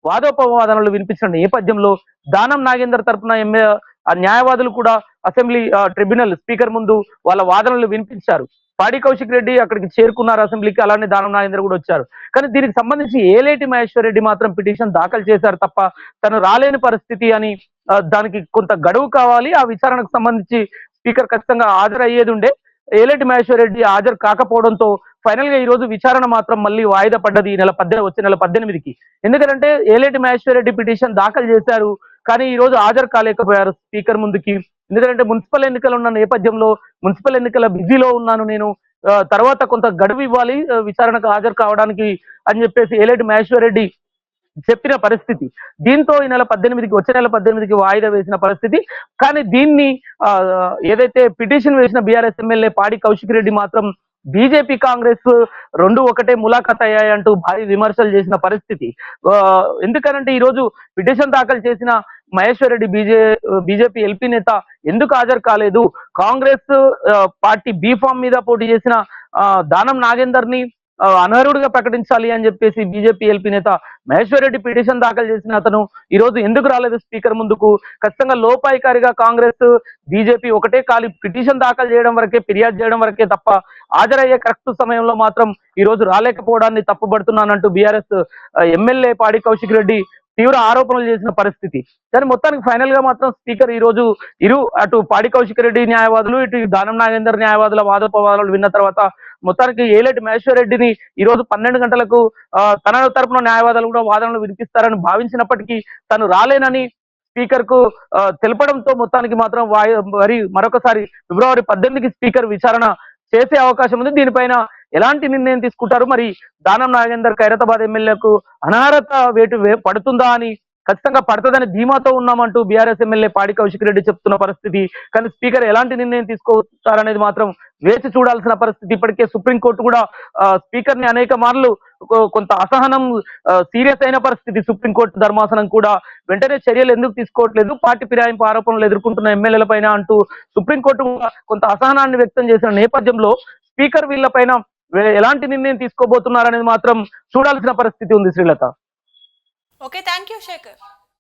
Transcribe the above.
వాదోపవాదనలు వినిపించిన నేపథ్యంలో దానం నాగేందర్ తరపున న్యాయవాదులు కూడా అసెంబ్లీ ట్రిబ్యునల్ స్పీకర్ ముందు వాళ్ళ వాదనలు వినిపించారు. పాడి కౌశిక్ రెడ్డి అక్కడికి చేరుకున్నారు అసెంబ్లీకి, అలానే దానం నాగేందర్ కూడా వచ్చారు. కానీ దీనికి సంబంధించి ఏలేటి మహేశ్వర్ రెడ్డి మాత్రం పిటిషన్ దాఖలు చేశారు తప్ప తను రాలేని పరిస్థితి అని, దానికి కొంత గడువు కావాలి, ఆ విచారణకు సంబంధించి స్పీకర్ ఖచ్చితంగా హాజరయ్యేది ఉండే. ఏలేటి మహేశ్వర్ రెడ్డి హాజరు కాకపోవడంతో ఫైనల్ గా ఈ రోజు విచారణ మాత్రం మళ్ళీ వాయిదా పడ్డది వచ్చే నెల 18కి. ఎందుకంటే ఏలేటి మహేశ్వర్ రెడ్డి పిటిషన్ దాఖలు చేశారు, కానీ ఈ రోజు హాజరు కాలేకపోయారు స్పీకర్ ముందుకి. ఎందుకంటే మున్సిపల్ ఎన్నికలు ఉన్న నేపథ్యంలో మున్సిపల్ ఎన్నికల బిజీలో ఉన్నాను నేను, తర్వాత కొంత గడువు ఇవ్వాలి విచారణకు హాజరు కావడానికి అని చెప్పేసి ఏలేటి మహేశ్వర్ రెడ్డి చెప్పిన పరిస్థితి. దీంతో ఈ నెల 18కి వచ్చే నెల 18కి వాయిదా వేసిన పరిస్థితి. కానీ దీన్ని ఏదైతే పిటిషన్ వేసిన బీఆర్ఎస్ ఎమ్మెల్యే పాడి కౌశిక్ రెడ్డి మాత్రం బీజేపీ కాంగ్రెస్ రెండు ఒకటే ములాఖాత్ అయ్యాయంటూ భారీ విమర్శలు చేసిన పరిస్థితి. ఎందుకనంటే ఈ రోజు పిటిషన్ దాఖలు చేసిన మహేశ్వర్ రెడ్డి బీజేపీ ఎల్పీ నేత ఎందుకు హాజరు కాలేదు, కాంగ్రెస్ పార్టీ బీఫామ్ మీద పోటీ చేసిన దానం నాగేందర్ ని అనర్హుడిగా ప్రకటించాలి అని చెప్పేసి బీజేపీ ఎల్పీ నేత మహేశ్వర్ రెడ్డి పిటిషన్ దాఖలు చేసిన అతను ఈ రోజు ఎందుకు రాలేదు స్పీకర్ ముందుకు? ఖచ్చితంగా లోపాయికారిగా కాంగ్రెస్ బీజేపీ ఒకటే ఖాళీ పిటిషన్ దాఖలు చేయడం వరకే, ఫిర్యాదు చేయడం వరకే తప్ప హాజరయ్యే కరెక్ట్ సమయంలో మాత్రం ఈ రోజు రాలేకపోవడాన్ని తప్పుపడుతున్నానంటూ బీఆర్ఎస్ ఎమ్మెల్యే పాడి కౌశిక్ రెడ్డి తీవ్ర ఆరోపణలు చేసిన పరిస్థితి. కానీ మొత్తానికి ఫైనల్ గా మాత్రం స్పీకర్ ఈ రోజు అటు పాడి కౌశిక్ రెడ్డి న్యాయవాదులు, ఇటు దానం నాగేందర్ న్యాయవాదుల వాదోపవాదాలు విన్న తర్వాత మొత్తానికి ఏలేటి మహేశ్వర్ రెడ్డిని ఈ రోజు 12 గంటలకు తన తరపున న్యాయవాదులు కూడా వాదనలు వినిపిస్తారని భావించినప్పటికీ తను రాలేనని స్పీకర్ కు తెలపడంతో మొత్తానికి మాత్రం మరొకసారి ఫిబ్రవరి 18కి స్పీకర్ విచారణ చేసే అవకాశం ఉంది. దీనిపైన ఎలాంటి నిర్ణయం తీసుకుంటారు, మరి దానం నాగేందర్ ఖైరతాబాద్ ఎమ్మెల్యేకు అనర్హత వేటు పడుతుందా అని, ఖచ్చితంగా పడుతుందని ధీమాతో ఉన్నామంటూ బీఆర్ఎస్ ఎమ్మెల్యే పాడి కౌశిక్ రెడ్డి చెప్తున్న పరిస్థితి. కానీ స్పీకర్ ఎలాంటి నిర్ణయం తీసుకుంటారనేది మాత్రం వేచి చూడాల్సిన పరిస్థితి. ఇప్పటికే సుప్రీంకోర్టు కూడా స్పీకర్ ని అనేక మార్లు కొంత అసహనం సీరియస్ అయిన పరిస్థితి. సుప్రీంకోర్టు ధర్మాసనం కూడా వెంటనే చర్యలు ఎందుకు తీసుకోవట్లేదు, పార్టీ ఫిరాయింపు ఆరోపణలు ఎదుర్కొంటున్న ఎమ్మెల్యేల పైన అంటూ సుప్రీంకోర్టు కొంత అసహనాన్ని వ్యక్తం చేసిన నేపథ్యంలో స్పీకర్ వీళ్లపైన ఎలాంటి నిర్ణయం తీసుకోబోతున్నారనేది మాత్రం చూడాల్సిన పరిస్థితి ఉంది Srilatha. Okay, thank you Shekhar.